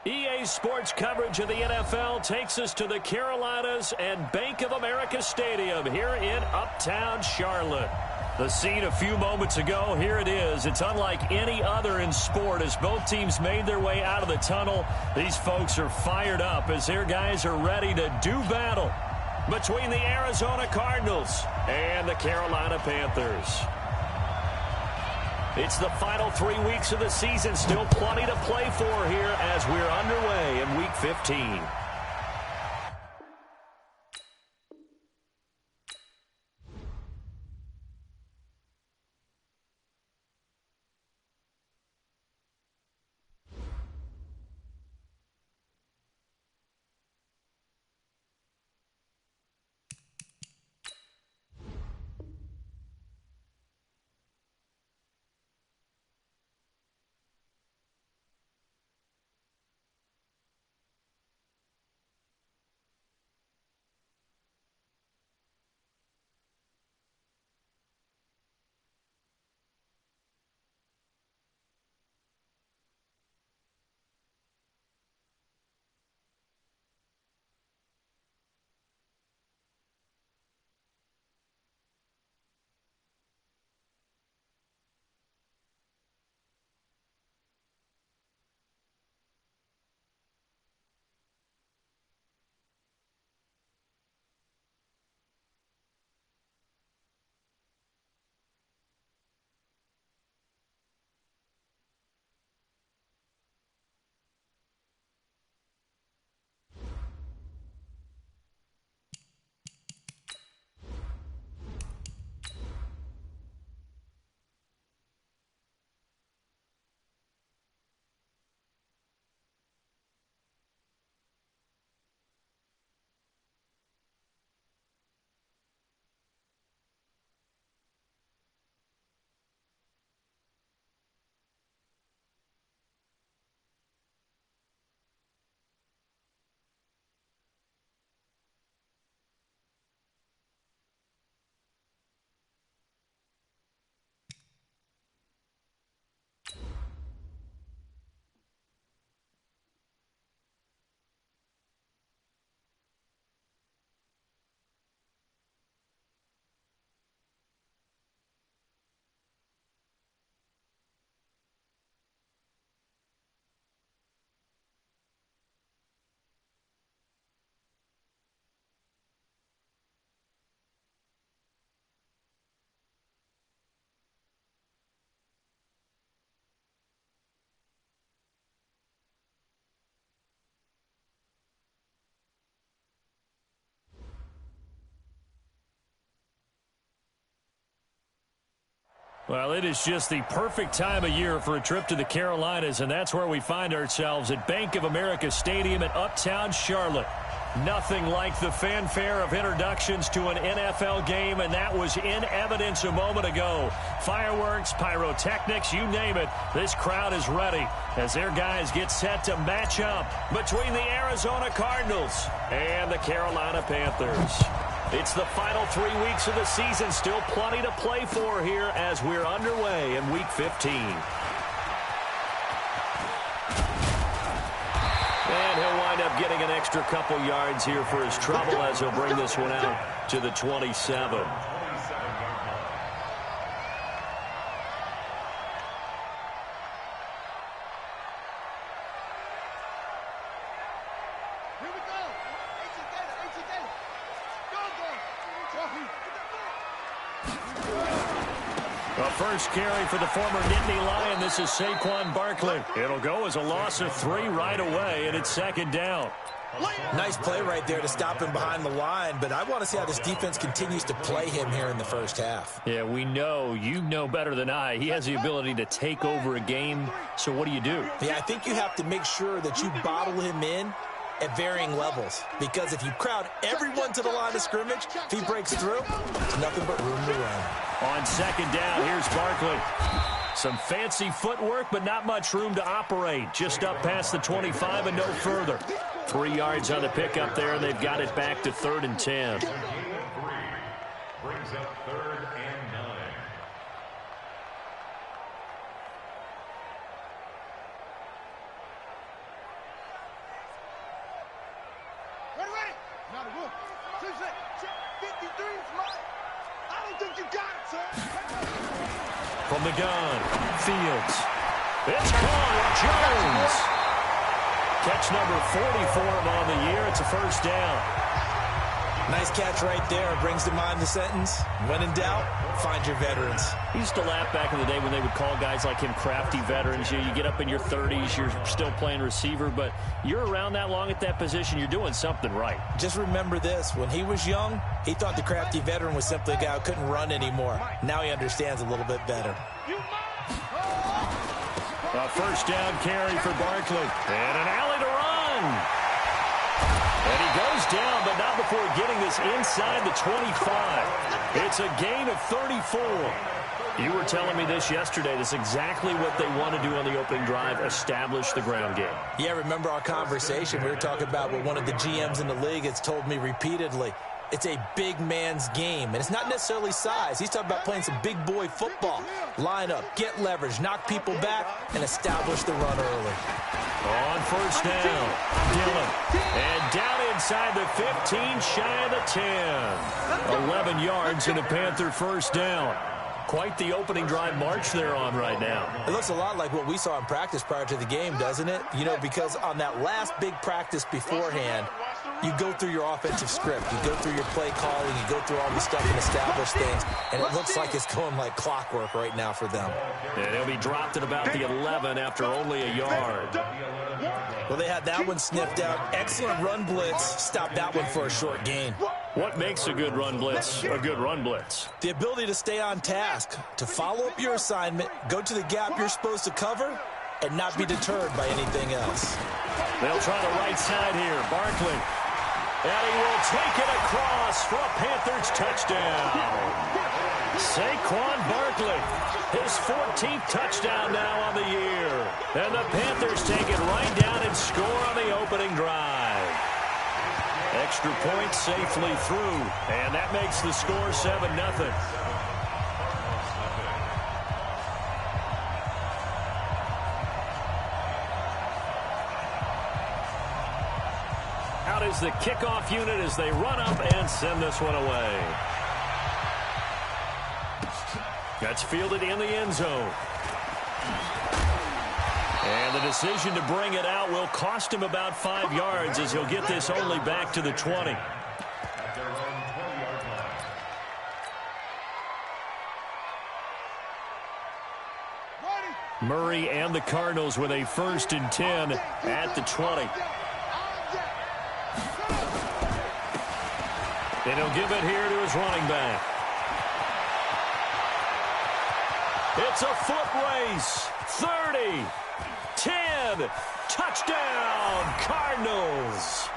EA Sports coverage of the NFL takes us to the Carolinas and Bank of America Stadium here in Uptown Charlotte. The scene a few moments ago, here it is. It's unlike any other in sport as both teams made their way out of the tunnel. These folks are fired up as their guys are ready to do battle between the Arizona Cardinals and the Carolina Panthers. It's the final 3 weeks of the season. Still plenty to play for here as we're underway in Week 15. Well, it is just the perfect time of year for a trip to the Carolinas, and that's where we find ourselves at Bank of America Stadium in Uptown Charlotte. Nothing like the fanfare of introductions to an NFL game, and that was in evidence a moment ago. Fireworks, pyrotechnics, you name it, this crowd is ready as their guys get set to match up between the Arizona Cardinals and the Carolina Panthers. It's the final 3 weeks of the season. Still plenty to play for here as we're underway in Week 15. And he'll wind up getting an extra couple yards here for his trouble as he'll bring this one out to the 27. First carry for the former Nittany Lion. This is Saquon Barkley. It'll go as a loss of 3 right away, and it's second down. Nice play right there to stop him behind the line, but I want to see how this defense continues to play him here in the first half. Yeah, we know. You know better than I. He has the ability to take over a game, so what do you do? Yeah, I think you have to make sure that you bottle him in at varying levels, because if you crowd everyone to the line of scrimmage, if he breaks through, there's nothing but room to run. On second down, here's Barkley. Some fancy footwork, but not much room to operate. Just up past the 25 and no further. 3 yards on the pickup there, and they've got it back to 3rd and 10. Brings up 3rd and 9. From the gun, Fields. It's caught. Jones. Catch number 40 for him on the year. It's a first down. Nice catch right there. Brings to mind the sentence, when in doubt, find your veterans. He used to laugh back in the day when they would call guys like him crafty veterans. You get up in your 30s, you're still playing receiver, but you're around that long at that position, you're doing something right. Just remember this. When he was young, he thought the crafty veteran was simply a guy who couldn't run anymore. Now he understands a little bit better. A first down carry for Barkley. And an alley to run. And he goes down, but not before getting this inside the 25. It's a gain of 34. You were telling me this yesterday. This is exactly what they want to do on the opening drive, establish the ground game. Yeah, remember our conversation? We were talking about what one of the GMs in the league has told me repeatedly. It's a big man's game, and it's not necessarily size. He's talking about playing some big boy football. Line up, get leverage, knock people back, and establish the run early. On first down, Dillon. And down inside the 15, shy of the 10. 11 yards and a Panther first down. Quite the opening drive march they're on right now. It looks a lot like what we saw in practice prior to the game, doesn't it? You know, because on that last big practice beforehand, you go through your offensive script. You go through your play calling. You go through all the stuff and establish things. And it looks like it's going like clockwork right now for them. And he'll be dropped at about the 11 after only a yard. Well, they had that one sniffed out. Excellent run blitz. Stopped that one for a short gain. What makes a good run blitz a good run blitz? The ability to stay on task, to follow up your assignment, go to the gap you're supposed to cover, and not be deterred by anything else. They'll try the right side here. Barkley. And he will take it across for a Panthers touchdown. Saquon Barkley, his 14th touchdown now on the year. And the Panthers take it right down and score on the opening drive. Extra point safely through, and that makes the score 7-0. Out is the kickoff unit as they run up and send this one away. That's fielded in the end zone. And the decision to bring it out will cost him about 5 yards as he'll get this only back to the 20. Murray and the Cardinals with a 1st and 10 at the 20. And he'll give it here to his running back. It's a foot race. 30. 10, touchdown, Cardinals.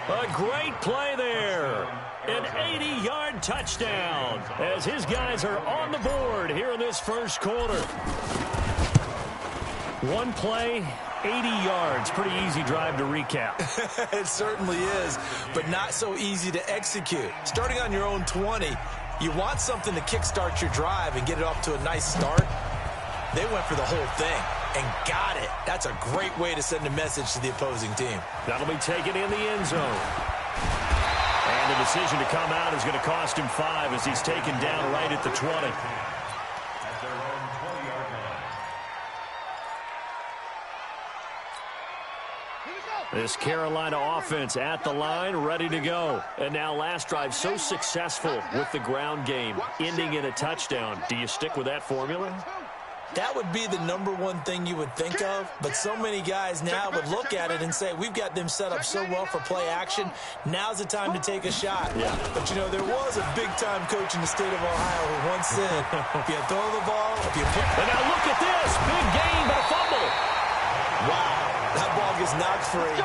A great play there. An 80-yard touchdown as his guys are on the board here in this first quarter. One play, 80 yards. Pretty easy drive to recap. It certainly is, but not so easy to execute. Starting on your own 20, you want something to kickstart your drive and get it off to a nice start. They went for the whole thing and got it. That's a great way to send a message to the opposing team. That'll be taken in the end zone. And the decision to come out is going to cost him 5 as he's taken down right at the 20. This Carolina offense at the line, ready to go. And now last drive so successful with the ground game, ending in a touchdown. Do you stick with that formula? That would be the #1 thing you would think of, but so many guys now would look at it and say, we've got them set up so well for play action, now's the time to take a shot. Yeah. But, you know, there was a big-time coach in the state of Ohio who once said, if you throw the ball, if you put... And now look at this, big game, but a fumble. Wow, that ball gets knocked free,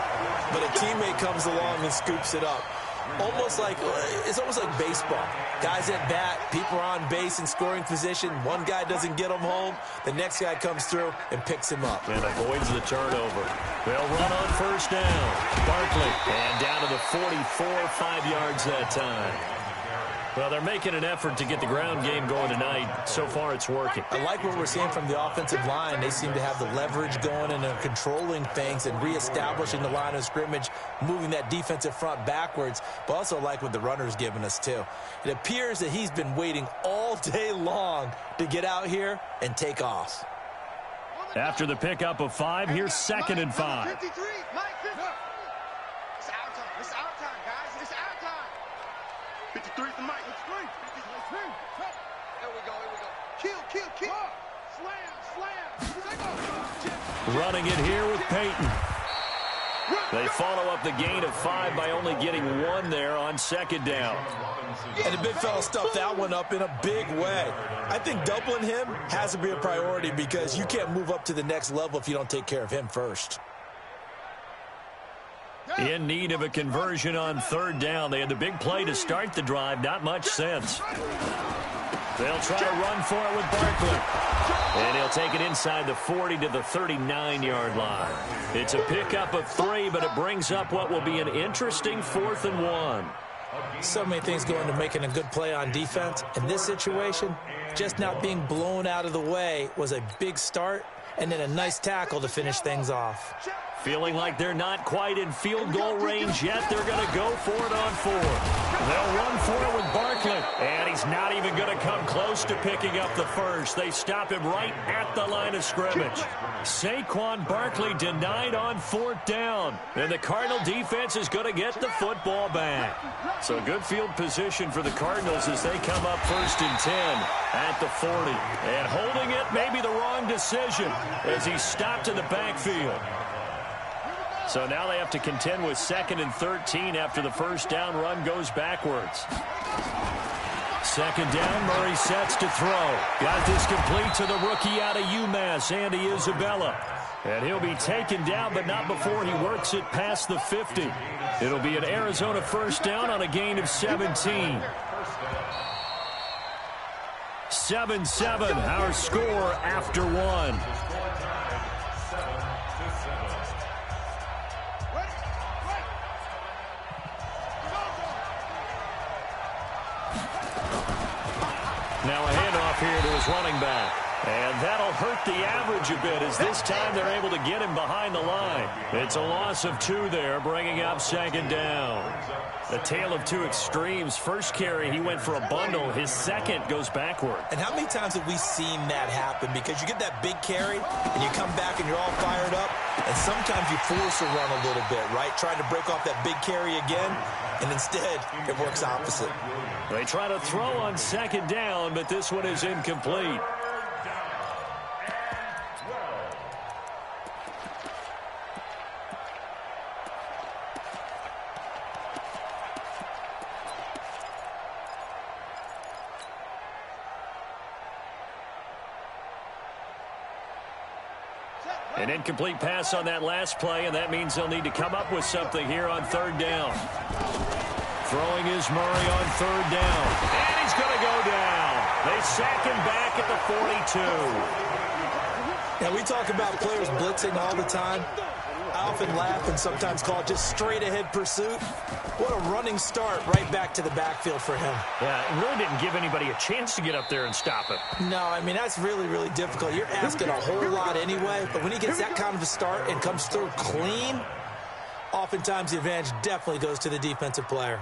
but a teammate comes along and scoops it up. It's almost like baseball. Guys at bat, people are on base in scoring position. One guy doesn't get him home. The next guy comes through and picks him up. And avoids the turnover. They'll run on first down. Barkley. And down to the 44, 5 yards that time. Well, they're making an effort to get the ground game going tonight. So far, it's working. I like what we're seeing from the offensive line. They seem to have the leverage going and are controlling things and reestablishing the line of scrimmage, moving that defensive front backwards, but also like what the runner's giving us, too. It appears that he's been waiting all day long to get out here and take off. After the pickup of 5, here's 2nd and 5. 53, Mike, 50. It's our time. It's our time, guys. It's our time. 53 for Mike. 53. 53. There we go. Here we go. Kill. Slam. Running it here with Peyton. They follow up the gain of 5 by only getting 1 there on 2nd down. And the big fella stuffed that one up in a big way. I think doubling him has to be a priority because you can't move up to the next level if you don't take care of him first. In need of a conversion on 3rd down. They had the big play to start the drive. Not much sense. They'll try to run for it with Barkley. And he'll take it inside the 40 to the 39-yard line. It's a pickup of 3, but it brings up what will be an interesting 4th and 1. So many things go into making a good play on defense. In this situation, just not being blown out of the way was a big start, and then a nice tackle to finish things off. Feeling like they're not quite in field goal range yet. They're going to go for it on 4th. They'll run for it with Barkley. And he's not even going to come close to picking up the first. They stop him right at the line of scrimmage. Saquon Barkley denied on 4th down. And the Cardinal defense is going to get the football back. So good field position for the Cardinals as they come up 1st and 10 at the 40. And holding it may be the wrong decision as he's stopped in the backfield. So now they have to contend with 2nd and 13 after the 1st down run goes backwards. 2nd down, Murray sets to throw. Got this complete to the rookie out of UMass, Andy Isabella. And he'll be taken down, but not before he works it past the 50. It'll be an Arizona 1st down on a gain of 17. 7-7, our score after 1. Now a handoff here to his running back. And that'll hurt the average a bit as this time they're able to get him behind the line. It's a loss of 2 there, bringing up 2nd down. A tale of 2 extremes. First carry, he went for a bundle. His second goes backward. And how many times have we seen that happen? Because you get that big carry, and you come back and you're all fired up, and sometimes you force a run a little bit, right? Trying to break off that big carry again, and instead it works opposite. They try to throw on 2nd down, but this one is incomplete. An incomplete pass on that last play, and that means they'll need to come up with something here on 3rd down. Throwing is Murray on 3rd down. And he's going to go down. They sack him back at the 42. Now, we talk about players blitzing all the time. I often laugh and sometimes call it just straight-ahead pursuit. What a running start right back to the backfield for him. Yeah, it really didn't give anybody a chance to get up there and stop him. No, I mean, that's really, really difficult. You're asking a whole lot anyway, but when he gets that kind of a start and comes through clean, oftentimes the advantage definitely goes to the defensive player.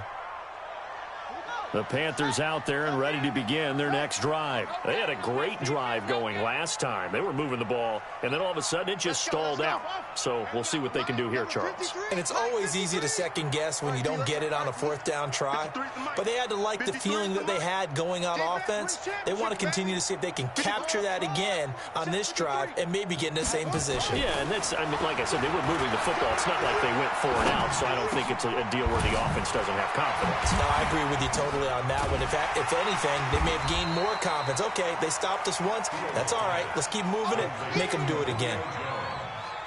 The Panthers out there and ready to begin their next drive. They had a great drive going last time. They were moving the ball, and then all of a sudden it just stalled out. So we'll see what they can do here, Charles. And it's always easy to second guess when you don't get it on a 4th down try. But they had to like the feeling that they had going on offense. They want to continue to see if they can capture that again on this drive and maybe get in the same position. Yeah, and that's, I mean, like I said, they were moving the football. It's not like they went 4 and out, so I don't think it's a deal where the offense doesn't have confidence. No, I agree with you totally on that one. If anything, they may have gained more confidence. Okay, they stopped us once. That's all right. Let's keep moving it. Make them do it again.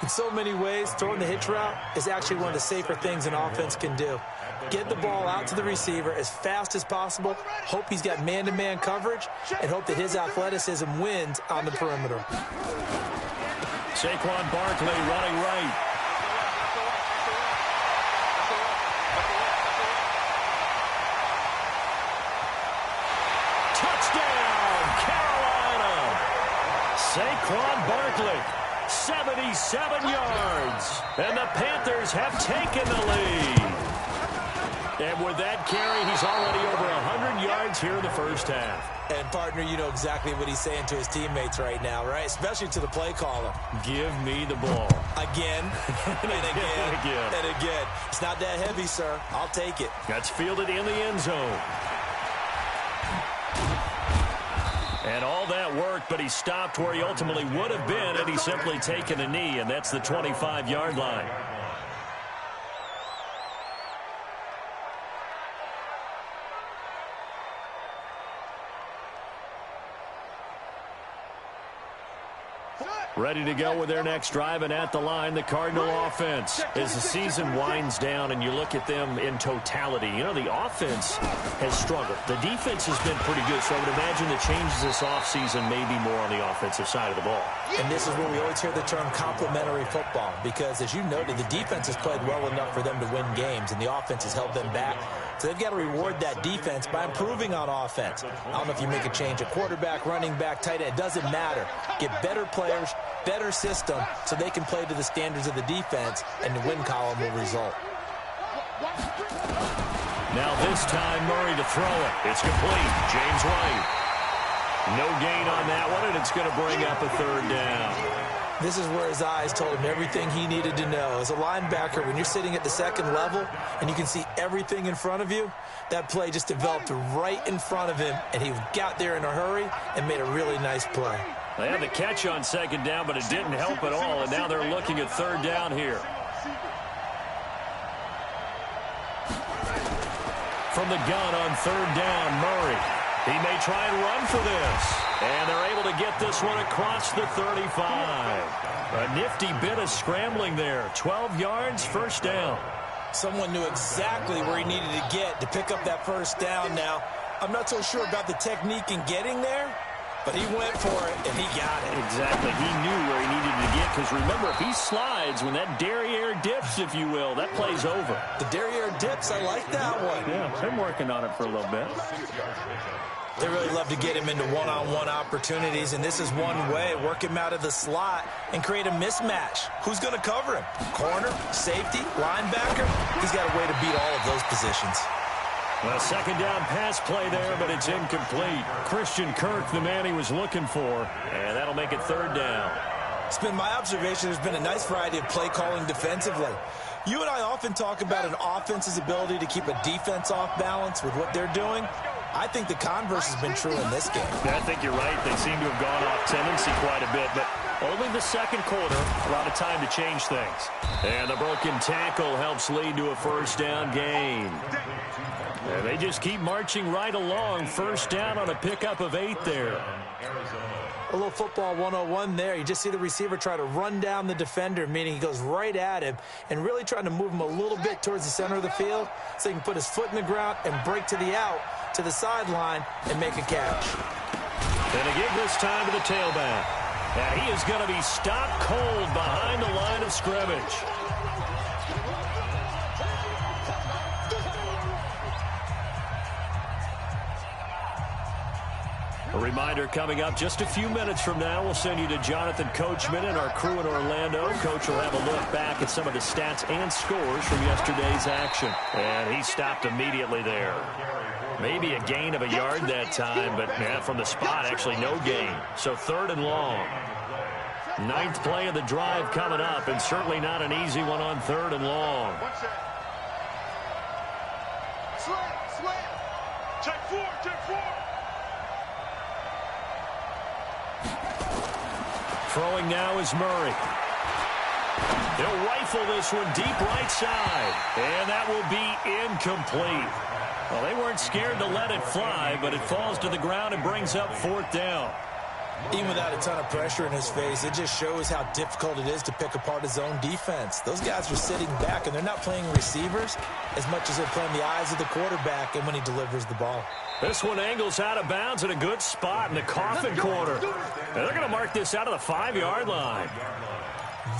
In so many ways, throwing the hitch route is actually one of the safer things an offense can do. Get the ball out to the receiver as fast as possible, hope he's got man-to-man coverage, and hope that his athleticism wins on the perimeter. Saquon Barkley running right. quickly. 77 yards. And the Panthers have taken the lead. And with that carry, he's already over 100 yards here in the first half. And, partner, you know exactly what he's saying to his teammates right now, right? Especially to the play caller. Give me the ball. Again, and again, and again. It's not that heavy, sir. I'll take it. That's fielded in the end zone. And all that worked, but he stopped where he ultimately would have been had he simply taken a knee, and that's the 25-yard line. Ready to go with their next drive, and at the line, the Cardinal offense. As the season winds down and you look at them in totality, you know, the offense has struggled. The defense has been pretty good, so I would imagine the changes this offseason may be more on the offensive side of the ball. And this is where we always hear the term complementary football, because, as you noted, the defense has played well enough for them to win games, and the offense has held them back. So they've got to reward that defense by improving on offense. I don't know if you make a change at quarterback, running back, tight end. It doesn't matter. Get better players, better system, so they can play to the standards of the defense, and the win column will result. Now this time, Murray to throw it. It's complete. James White. No gain on that one, and it's going to bring up a third down. This is where his eyes told him everything he needed to know. As a linebacker, when you're sitting at the second level and you can see everything in front of you, that play just developed right in front of him, and he got there in a hurry and made a really nice play. They had the catch on second down, but it didn't help at all, and now they're looking at third down here. From the gun on third down, Murray. He may try and run for this. And they're able to get this one across the 35. A nifty bit of scrambling there. 12 yards, first down. Someone knew exactly where he needed to get to pick up that first down now. I'm not so sure about the technique in getting there, but he went for it, and he got it. Exactly. He knew where he needed to get, because remember, if he slides, when that derriere dips, if you will, that play's over. The derriere dips, I like that one. Yeah, been working on it for a little bit. They really love to get him into one-on-one opportunities, and this is one way. Work him out of the slot and create a mismatch. Who's going to cover him? Corner, safety, linebacker? He's got a way to beat all of those positions. Well, second down pass play there, but it's incomplete. Christian Kirk, the man he was looking for, and that'll make it third down. It's been my observation there's been a nice variety of play calling defensively. You and I often talk about an offense's ability to keep a defense off balance with what they're doing. I think the converse has been true in this game. Yeah, I think you're right. They seem to have gone off tendency quite a bit, but only the second quarter, a lot of time to change things. And the broken tackle helps lead to a first down gain. And they just keep marching right along. First down on a pickup of 8 there. A little football 101 there. You just see the receiver try to run down the defender, meaning he goes right at him and really trying to move him a little bit towards the center of the field so he can put his foot in the ground and break to the out, to the sideline, and make a catch. And a give this time to the tailback. And he is going to be stopped cold behind the line of scrimmage. A reminder coming up just a few minutes from now, we'll send you to Jonathan Coachman and our crew in Orlando. Coach will have a look back at some of the stats and scores from yesterday's action. And he stopped immediately there. Maybe a gain of a yard that time, but from the spot, actually no gain. So third and long. 9th play of the drive coming up, and certainly not an easy one on third and long. Check four. Throwing now is Murray. They'll rifle this one deep right side. And that will be incomplete. Well, they weren't scared to let it fly, but it falls to the ground and brings up fourth down. Even without a ton of pressure in his face, it just shows how difficult it is to pick apart his own defense. Those guys are sitting back, and they're not playing receivers as much as they're playing the eyes of the quarterback and when he delivers the ball. This one angles out of bounds at a good spot in the coffin corner. And they're going to mark this out of the 5-yard line.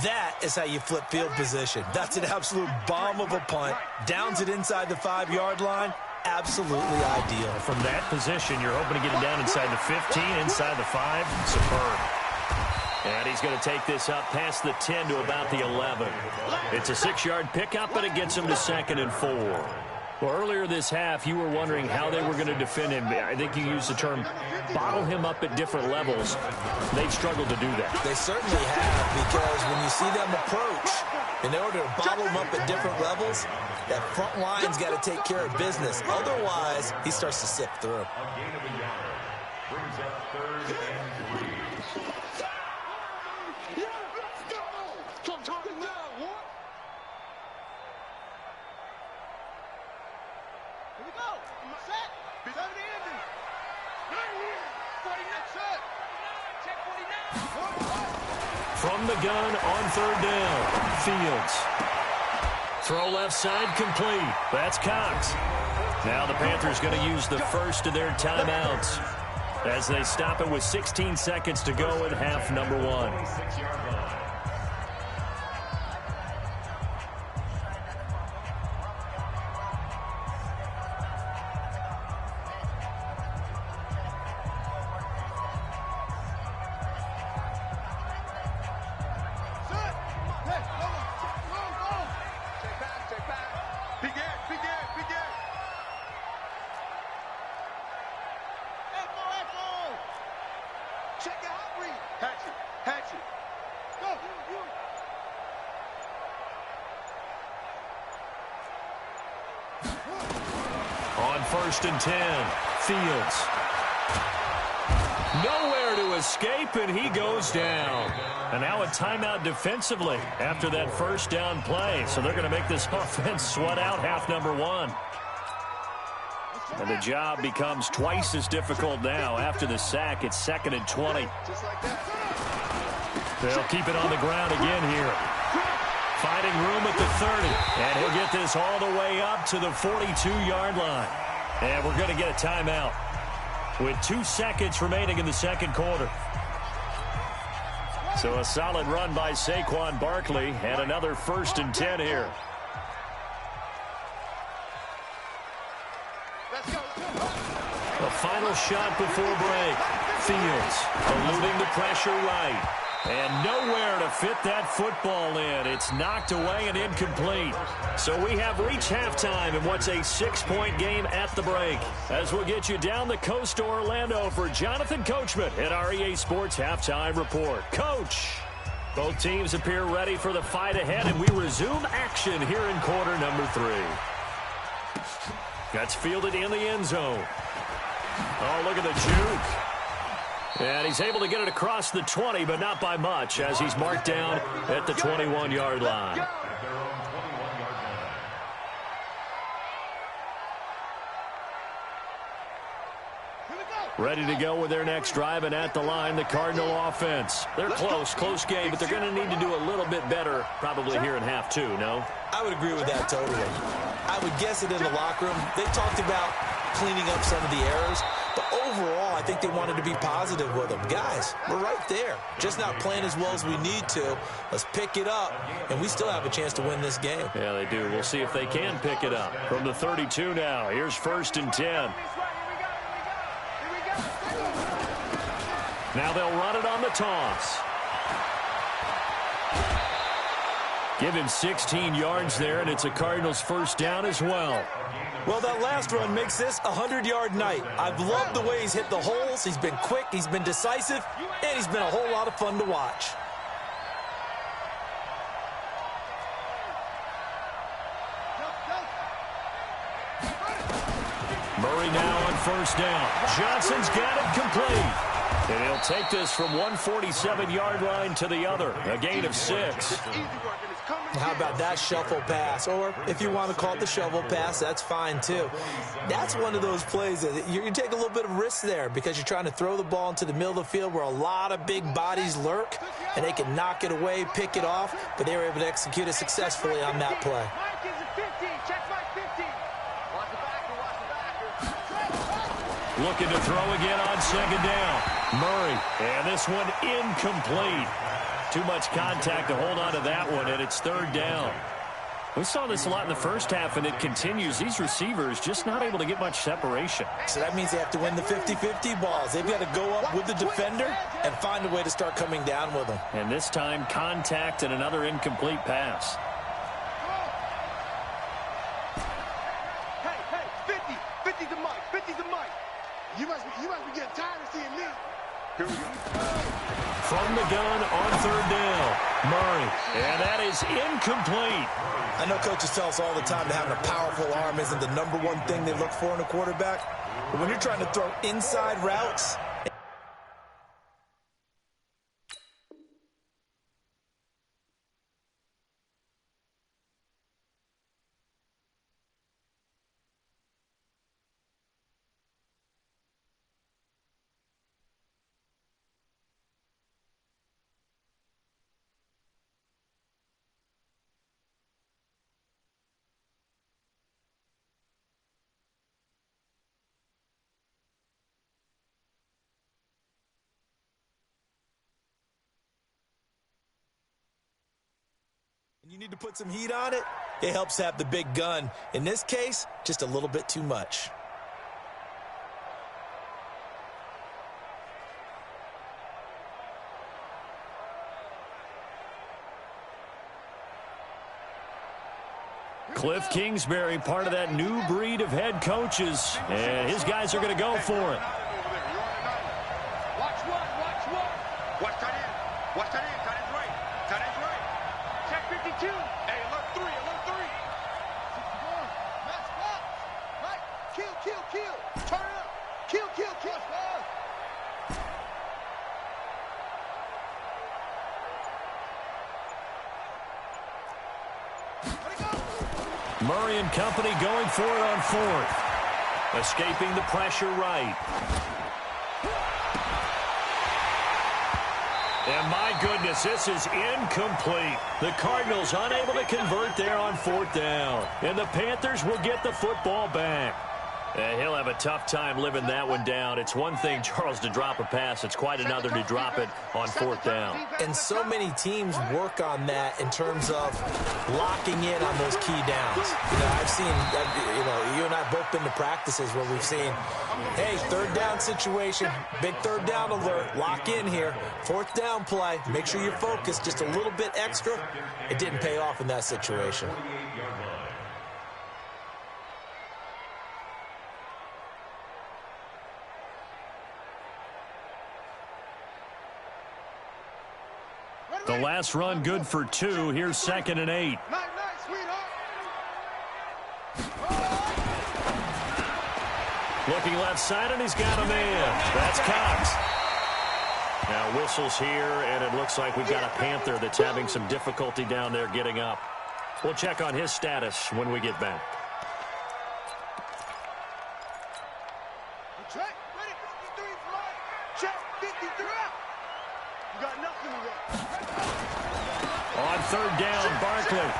That is how you flip field position. That's an absolute bomb of a punt. Downs it inside the 5-yard line. Absolutely ideal. From that position, you're hoping to get it down inside the 15, inside the 5. Superb. And he's going to take this up past the 10 to about the 11. It's a 6-yard pickup, but it gets him to 2nd and 4. Well, earlier this half, you were wondering how they were going to defend him. I think you used the term bottle him up at different levels. They've struggled to do that. They certainly have, because when you see them approach, in order to bottle him up at different levels, that front line's got to take care of business. Otherwise, he starts to sift through. From the gun on 3rd down, Fields. Throw left side complete. That's Cox. Now the Panthers going to use the first of their timeouts as they stop it with 16 seconds to go in half number 1. On 1st and 10, Fields. Nowhere to escape, and he goes down. And now a timeout defensively after that first down play. So they're going to make this offense sweat out half number 1. And the job becomes twice as difficult now after the sack. It's 2nd and 20. They'll keep it on the ground again here. Finding room at the 30. And he'll get this all the way up to the 42-yard line. And we're going to get a timeout with 2 seconds remaining in the second quarter. So a solid run by Saquon Barkley and another 1st and 10 here. The final shot before break. Fields eluding the pressure right. And nowhere to fit that football in. It's knocked away and incomplete. So we have reached halftime in what's a 6-point game at the break. As we'll get you down the coast to Orlando for Jonathan Coachman at our EA Sports Halftime Report. Coach, both teams appear ready for the fight ahead, and we resume action here in quarter number 3. That's fielded in the end zone. Oh, look at the juke. And he's able to get it across the 20, but not by much, as he's marked down at the 21-yard line. Ready to go with their next drive, and at the line, the Cardinal offense. They're close game, but they're going to need to do a little bit better probably here in half 2, no? I would agree with that totally. I would guess it in the locker room. They talked about cleaning up some of the errors, but overall, I think they wanted to be positive with them. Guys, we're right there. Just not playing as well as we need to. Let's pick it up, and we still have a chance to win this game. Yeah, they do. We'll see if they can pick it up. From the 32 now, here's 1st and 10. Now they'll run it on the toss. Give him 16 yards there, and it's a Cardinals first down as well. Well, that last run makes this a 100-yard night. I've loved the way he's hit the holes. He's been quick, he's been decisive, and he's been a whole lot of fun to watch. Murray now on first down. Johnson's got it complete. And he'll take this from 147-yard line to the other. A gain of 6. How about that shuffle pass? Or if you want to call it the shovel pass, that's fine too. That's one of those plays that you take a little bit of risk there because you're trying to throw the ball into the middle of the field where a lot of big bodies lurk, and they can knock it away, pick it off, but they were able to execute it successfully on that play. Looking to throw again on second down. Murray, and this one incomplete. Too much contact to hold on to that one, and it's 3rd down. We saw this a lot in the first half, and it continues. These receivers just not able to get much separation. So that means they have to win the 50-50 balls. They've got to go up with the defender and find a way to start coming down with them. And this time, contact and another incomplete pass. Hey, 50 to Mike, 50 to Mike. You must be getting tired of seeing me. Here we go. From the gun on third down, Murray. And that is incomplete. I know coaches tell us all the time that having a powerful arm isn't the number one thing they look for in a quarterback. But when you're trying to throw inside routes... You need to put some heat on it. It helps have the big gun. In this case, just a little bit too much. Cliff Kingsbury, part of that new breed of head coaches. And his guys are going to go for it. Watch what? Watch tight end. Watch tight end. Tight end's right. Tight end's right. Check 52. Hey, alert 3. Alert 3. Match box. Right. Kill. Turn it up. Kill. Murray and company going for it on fourth. Escaping the pressure right. And my goodness, this is incomplete. The Cardinals unable to convert there on fourth down. And the Panthers will get the football back. And he'll have a tough time living that one down. It's one thing, Charles, to drop a pass. It's quite another to drop it on fourth down. And so many teams work on that in terms of locking in on those key downs. I've seen, you and I have both been to practices where we've seen, hey, third down situation, big third down alert, lock in here, fourth down play, make sure you're focused just a little bit extra. It didn't pay off in that situation. The last run good for 2. Here's 2nd and 8. Night, sweetheart. Looking left side, and he's got a man. That's Cox. Now whistles here, and it looks like we've got a Panther that's having some difficulty down there getting up. We'll check on his status when we get back. Check. Ready. 53 fly. Check. 53 out. You got nothing to that. On third down, Barkley.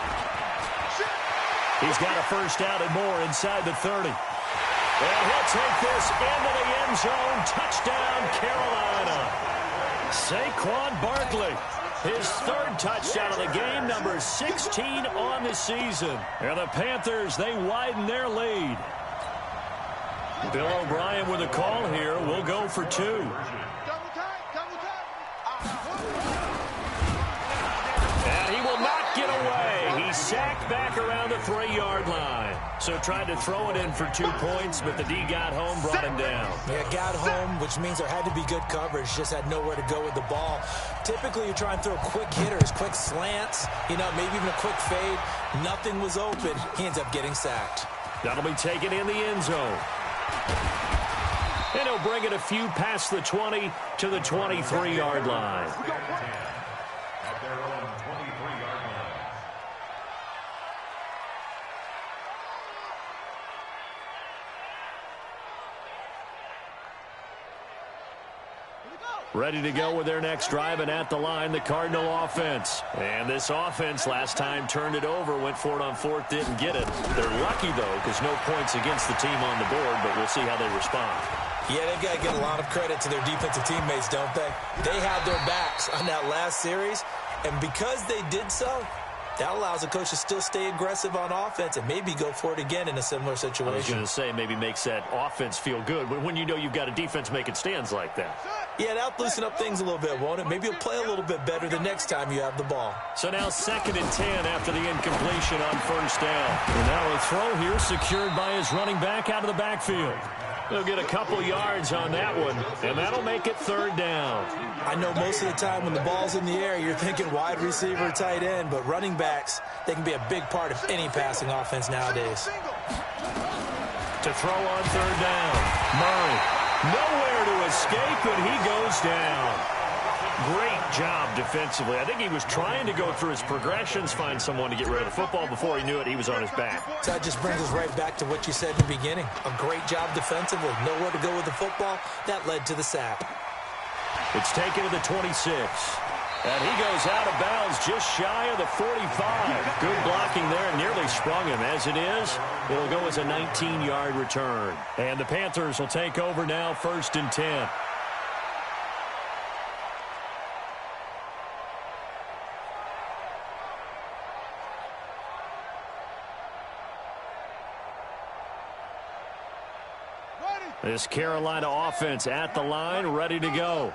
He's got a first down and more inside the 30. And he'll take this into the end zone. Touchdown, Carolina. Saquon Barkley, his third touchdown of the game, number 16 on the season. And the Panthers, they widen their lead. Bill O'Brien with a call here. We'll go for 2. Double time. And he will not get away. He's sacked back around the 3-yard line. So tried to throw it in for 2 points, but the D got home, brought him down. Yeah, got home, which means there had to be good coverage. Just had nowhere to go with the ball. Typically, you try and throw quick hitters, quick slants, maybe even a quick fade. Nothing was open. He ends up getting sacked. That'll be taken in the end zone. And he'll bring it a few past the 20 to the 23-yard line. Ready to go with their next drive, and at the line, the Cardinal offense. And this offense last time turned it over, went for it on fourth, didn't get it. They're lucky, though, because no points against the team on the board, but we'll see how they respond. Yeah, they've got to give a lot of credit to their defensive teammates, don't they? They had their backs on that last series, and because they did so, That allows the coach to still stay aggressive on offense and maybe go for it again in a similar situation. I was going to say maybe makes that offense feel good when you know you've got a defense making stands like that. Yeah, that'll loosen up things a little bit, won't it? Maybe you'll play a little bit better the next time you have the ball. So now 2nd and 10 after the incompletion on 1st down. And now a throw here secured by his running back out of the backfield. They'll get a couple yards on that one, and that'll make it 3rd down. I know most of the time when the ball's in the air, you're thinking wide receiver, tight end, but running backs, they can be a big part of any passing offense nowadays. To throw on 3rd down. Murray, nowhere to escape, and he goes down. Great job defensively. I think he was trying to go through his progressions, find someone to get rid of the football. Before he knew it, he was on his back. So that just brings us right back to what you said in the beginning. A great job defensively. Nowhere to go with the football. That led to the sack. It's taken to the 26. And he goes out of bounds just shy of the 45. Good blocking there. Nearly sprung him. As it is, it'll go as a 19-yard return. And the Panthers will take over now, 1st and 10. This Carolina offense at the line, ready to go.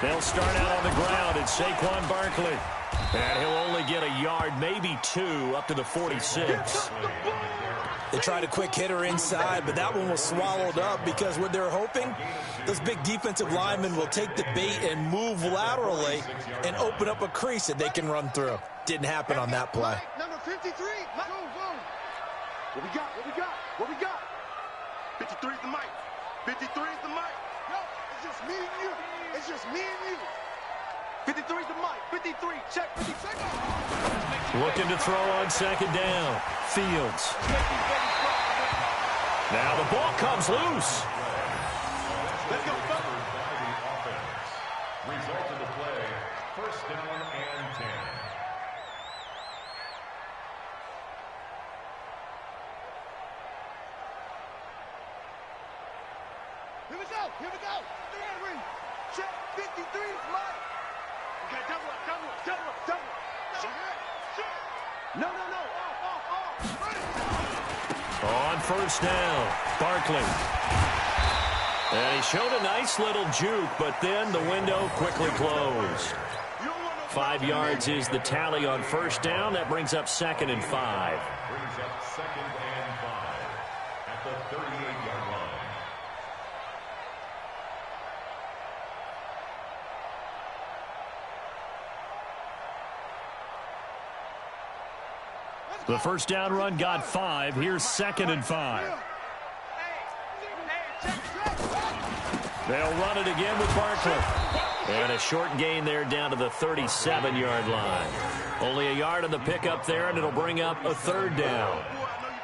They'll start out on the ground. It's Saquon Barkley. And he'll only get a yard, maybe 2, up to the 46. They tried a quick hitter inside, but that one was swallowed up because what they're hoping, those big defensive linemen will take the bait and move laterally and open up a crease that they can run through. Didn't happen on that play. Number 53. What we got? What we got? What we got? 53 is the mic. 53 is the mic. Yo, it's just me and you. It's just me and you. 53 is the mic. 53. Check. 52. Looking to throw on 2nd down. Fields. Now the ball comes loose. Let's go. Result of the play, 1st down and 10. Here we go. Check. 53 is mine. Okay, double up. No. On 1st down, Barkley. And he showed a nice little juke, but then the window quickly closed. 5 yards is the tally on 1st down. That brings up 2nd and 5. Brings up 2nd and 5 at the 38-yard line. The 1st down run got 5. Here's 2nd and 5. They'll run it again with Barkley. And a short gain there down to the 37-yard line. Only a yard on the pickup there, and it'll bring up a 3rd down.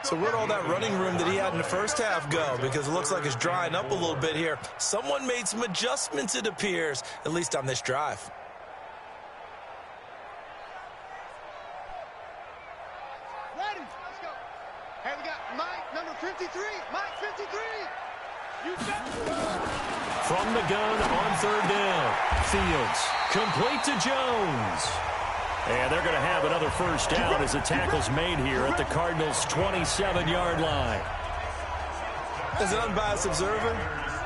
So where'd all that running room that he had in the first half go? Because it looks like it's drying up a little bit here. Someone made some adjustments, it appears, at least on this drive. Ready. Let's go. Hey, we got Mike, number 53. Mike, 53. You bet. From the gun on 3rd down. Fields complete to Jones. And they're going to have another 1st down as the tackle's made here at the Cardinals' 27-yard line. As an unbiased observer,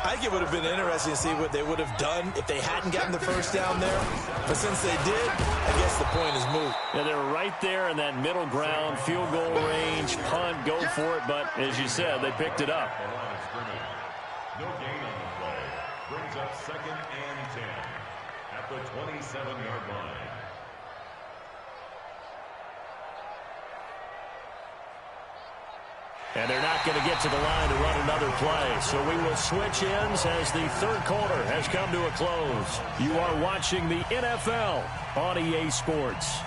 I think it would have been interesting to see what they would have done if they hadn't gotten the 1st down there. But since they did, I guess the point is moot. Yeah, they're right there in that middle ground, field goal range, punt, go for it. But as you said, they picked it up. No gain on the play. Brings up 2nd and 10 at the 27-yard line. And they're not going to get to the line to run another play. So we will switch ends as the 3rd quarter has come to a close. You are watching the NFL on EA Sports.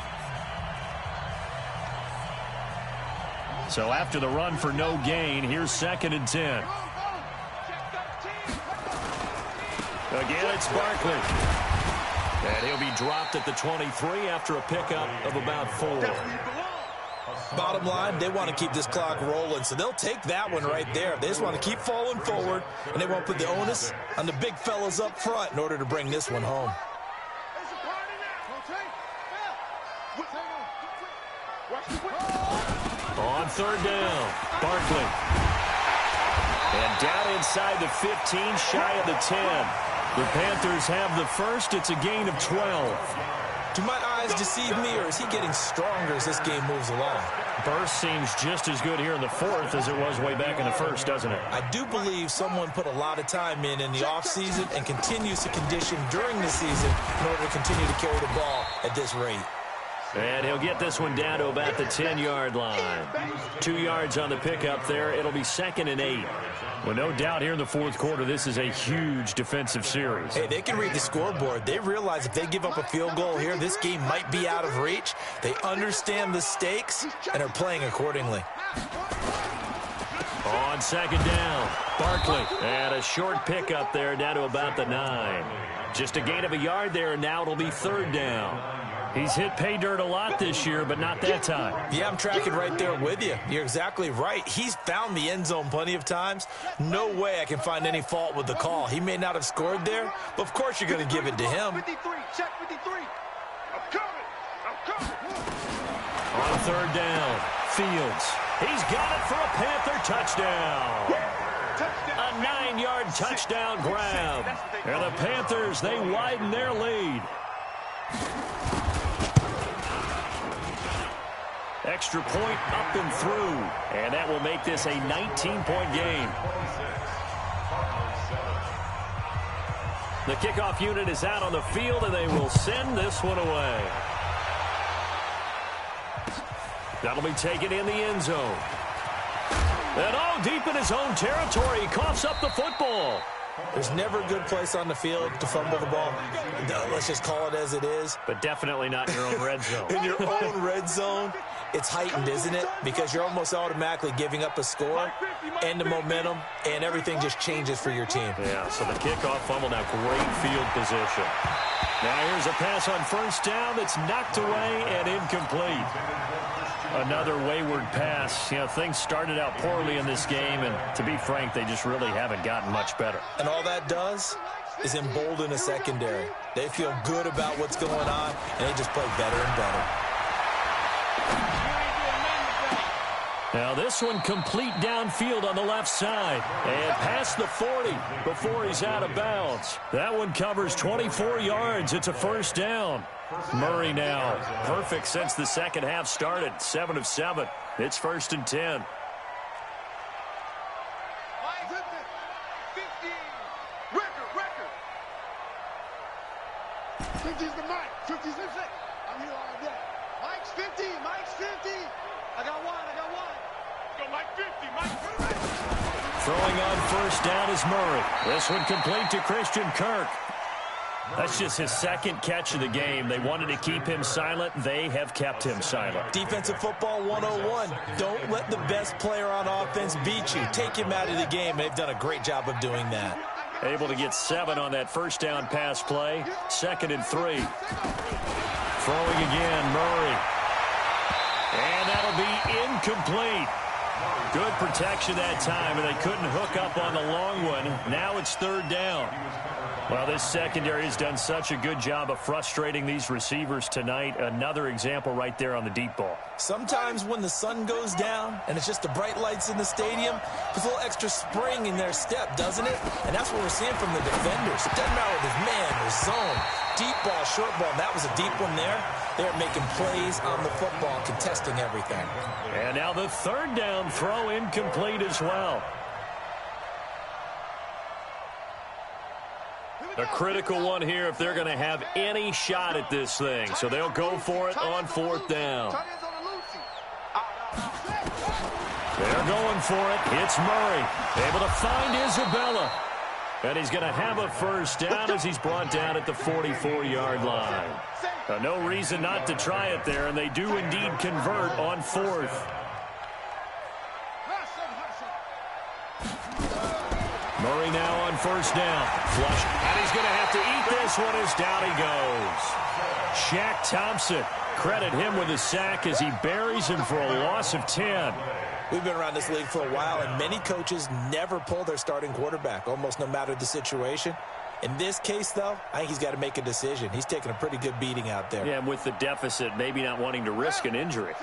So after the run for no gain, here's 2nd and 10. Again, it's Barkley. And he'll be dropped at the 23 after a pickup of about 4. Bottom line, they want to keep this clock rolling, so they'll take that one right there. They just want to keep falling forward, and they won't put the onus on the big fellas up front in order to bring this one home. On third down, Barkley. And down inside the 15, shy of the 10. The Panthers have the first. It's a gain of 12. Do my eyes deceive me, or is he getting stronger as this game moves along? Burst seems just as good here in the fourth as it was way back in the first, doesn't it? I do believe someone put a lot of time in the offseason and continues to condition during the season in order to continue to carry the ball at this rate. And he'll get this one down to about the 10-yard line. 2 yards on the pickup there. It'll be 2nd and 8. Well, no doubt here in the fourth quarter, this is a huge defensive series. Hey, they can read the scoreboard. They realize if they give up a field goal here, this game might be out of reach. They understand the stakes and are playing accordingly. On 2nd down, Barkley. And a short pickup there down to about the 9. Just a gain of a yard there, and now it'll be 3rd down. He's hit pay dirt a lot this year, but not that time. Yeah, I'm tracking right there with you. You're exactly right. He's found the end zone plenty of times. No way I can find any fault with the call. He may not have scored there, but of course you're going to give it to him. Check 53. I'm coming. On 3rd down, Fields. He's got it for a Panther touchdown. A 9-yard touchdown grab. And the Panthers, they widen their lead. Extra point up and through. And that will make this a 19-point game. The kickoff unit is out on the field, and they will send this one away. That'll be taken in the end zone. And all deep in his own territory, he coughs up the football. There's never a good place on the field to fumble the ball. Let's just call it as it is. But definitely not in your own red zone. In your own red zone, it's heightened, isn't it? Because you're almost automatically giving up a score and the momentum, and everything just changes for your team. Yeah, so the kickoff fumble, now great field position. Now here's a pass on 1st down that's knocked away and incomplete. Another wayward pass. You know, things started out poorly in this game, and to be frank, they just really haven't gotten much better. And all that does is embolden a secondary. They feel good about what's going on, and they just play better and better. Now this one complete downfield on the left side. And past the 40 before he's out of bounds. That one covers 24 yards. It's a 1st down. Murray now, perfect since the second half started. 7 of 7. It's 1st and 10. 50's the mic. 50's the mic. I'm here all day. Mike's 50. Mike's 50. I got one. Go Mike 50. Mike 50. Throwing on 1st down is Murray. This one complete to Christian Kirk. That's just his 2nd catch of the game. They wanted to keep him silent. They have kept him silent. Defensive football 101. Don't let the best player on offense beat you. Take him out of the game. They've done a great job of doing that. Able to get 7 on that 1st down pass play. 2nd and 3. Throwing again, Murray. And that'll be incomplete. Good protection that time, and they couldn't hook up on the long one. Now it's 3rd down. Well, this secondary has done such a good job of frustrating these receivers tonight. Another example right there on the deep ball. Sometimes when the sun goes down and it's just the bright lights in the stadium, there's a little extra spring in their step, doesn't it? And that's what we're seeing from the defenders. It doesn't matter if it's man or zone, deep ball, short ball. That was a deep one there. They're making plays on the football, contesting everything. And now the 3rd down throw incomplete as well. A critical one here if they're going to have any shot at this thing. So they'll go for it on 4th down. They're going for it. It's Murray. Able to find Isabella. And he's going to have a 1st down as he's brought down at the 44-yard line. Now, no reason not to try it there, and they do indeed convert on 4th. Murray now on 1st down. Flush. And he's going to have to eat this one as down he goes. Shaq Thompson. Credit him with a sack as he buries him for a loss of 10. We've been around this league for a while, and many coaches never pull their starting quarterback, almost no matter the situation. In this case, though, I think he's got to make a decision. He's taking a pretty good beating out there. Yeah, and with the deficit, maybe not wanting to risk an injury.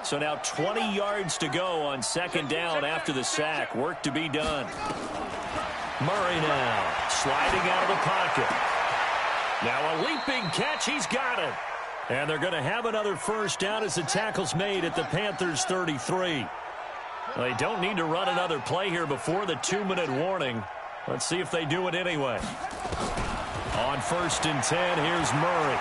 So now 20 yards to go on second down after the sack. Work to be done. Murray now sliding out of the pocket. Now a leaping catch. He's got it. And they're going to have another first down as the tackle's made at the Panthers 33. They don't need to run another play here before the 2-minute warning. Let's see if they do it anyway. On 1st and 10, here's Murray.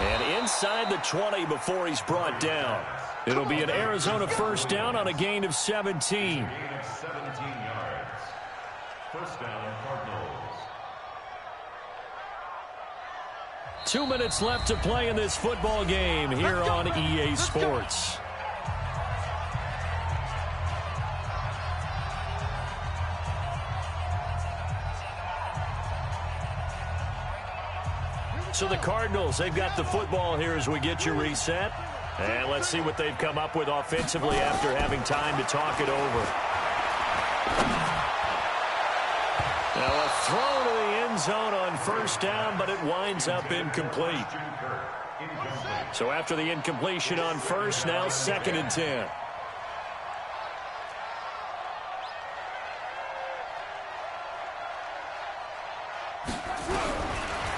And inside the 20 before he's brought down. It'll be an Arizona first down on a gain of 17. Gain of 17 yards. First down, Cardinals. 2 minutes left to play in this football game here on EA Sports. So the Cardinals, they've got the football here as we get you reset. And let's see what they've come up with offensively after having time to talk it over. Now a throw to the end zone on first down, but it winds up incomplete. So after the incompletion on first, now 2nd and 10.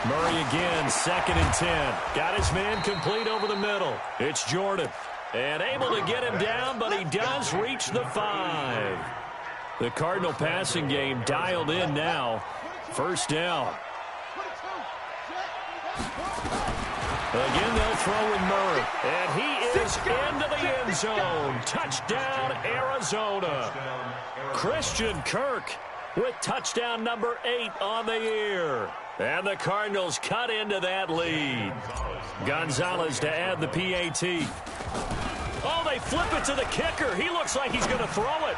Murray again, 2nd and 10. Got his man complete over the middle. It's Jordan. And able to get him down, but he does reach the 5. The Cardinal passing game dialed in now. First down. Again, they'll throw with Murray. And he is into the end zone. Touchdown, Arizona. Christian Kirk with touchdown number 8 on the year. And the Cardinals cut into that lead. Gonzalez to add the PAT. Oh, they flip it to the kicker. He looks like he's going to throw it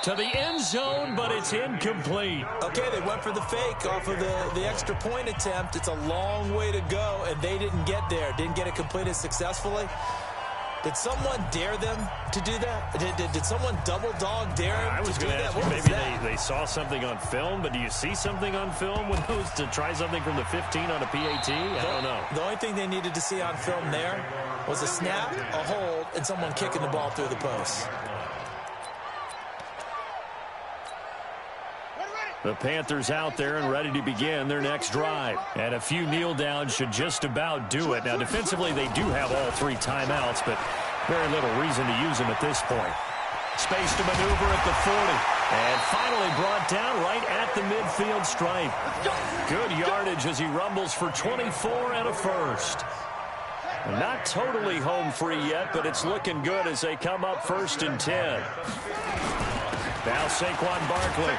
to the end zone, but it's incomplete. Okay, they went for the fake off of the extra point attempt. It's a long way to go, and they didn't get there. Didn't get it completed successfully. Did someone dare them to do that? Did someone double dog dare them to do that? What was that? Maybe they saw something on film, but do you see something on film when those to try something from the 15 on a PAT? I don't know. The only thing they needed to see on film there was a snap, a hold, and someone kicking the ball through the post. The Panthers out there and ready to begin their next drive. And a few kneel downs should just about do it. Now, defensively, they do have all 3 timeouts, but very little reason to use them at this point. Space to maneuver at the 40. And finally brought down right at the midfield stripe. Good yardage as he rumbles for 24 and a first. Not totally home free yet, but it's looking good as they come up 1st and 10. Now Saquon Barkley.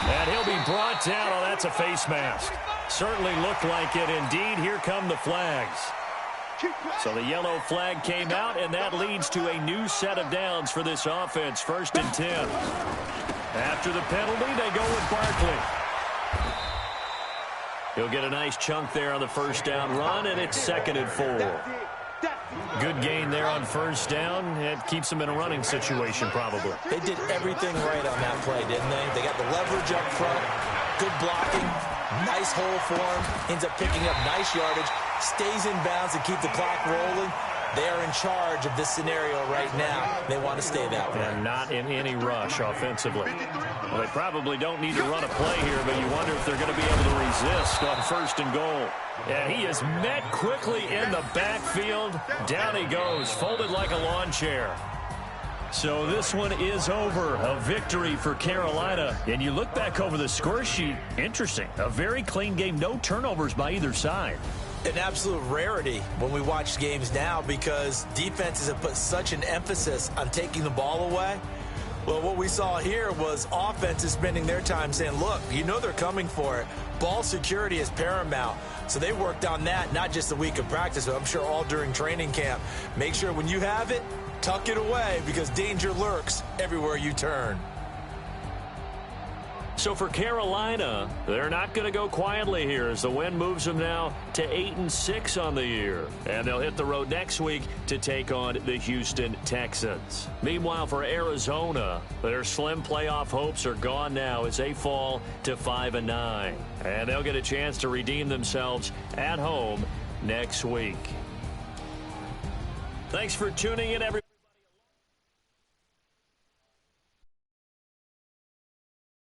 And he'll be brought down. Oh, that's a face mask. Certainly looked like it. Indeed, here come the flags. So the yellow flag came out, and that leads to a new set of downs for this offense. 1st and 10. After the penalty, they go with Barkley. He'll get a nice chunk there on the first down run, and it's 2nd and 4. Good gain there on first down. It keeps them in a running situation, probably. They did everything right on that play, didn't they? They got the leverage up front, good blocking, nice hole for him, ends up picking up nice yardage, stays in bounds and keep the clock rolling. They are in charge of this scenario right now. They want to stay that way. And not in any rush offensively. Well, they probably don't need to run a play here, but you wonder if they're going to be able to resist on 1st and goal. And he is met quickly in the backfield. Down he goes, folded like a lawn chair. So this one is over. A victory for Carolina. And you look back over the score sheet. Interesting. A very clean game. No turnovers by either side. An absolute rarity when we watch games now because defenses have put such an emphasis on taking the ball away. Well, what we saw here was offenses spending their time saying, look, you know they're coming for it. Ball security is paramount. So they worked on that, not just a week of practice, but I'm sure all during training camp. Make sure when you have it, tuck it away because danger lurks everywhere you turn. So for Carolina, they're not going to go quietly here as the win moves them now to 8-6 on the year. And they'll hit the road next week to take on the Houston Texans. Meanwhile, for Arizona, their slim playoff hopes are gone now as they fall to 5-9. And they'll get a chance to redeem themselves at home next week. Thanks for tuning in, everyone.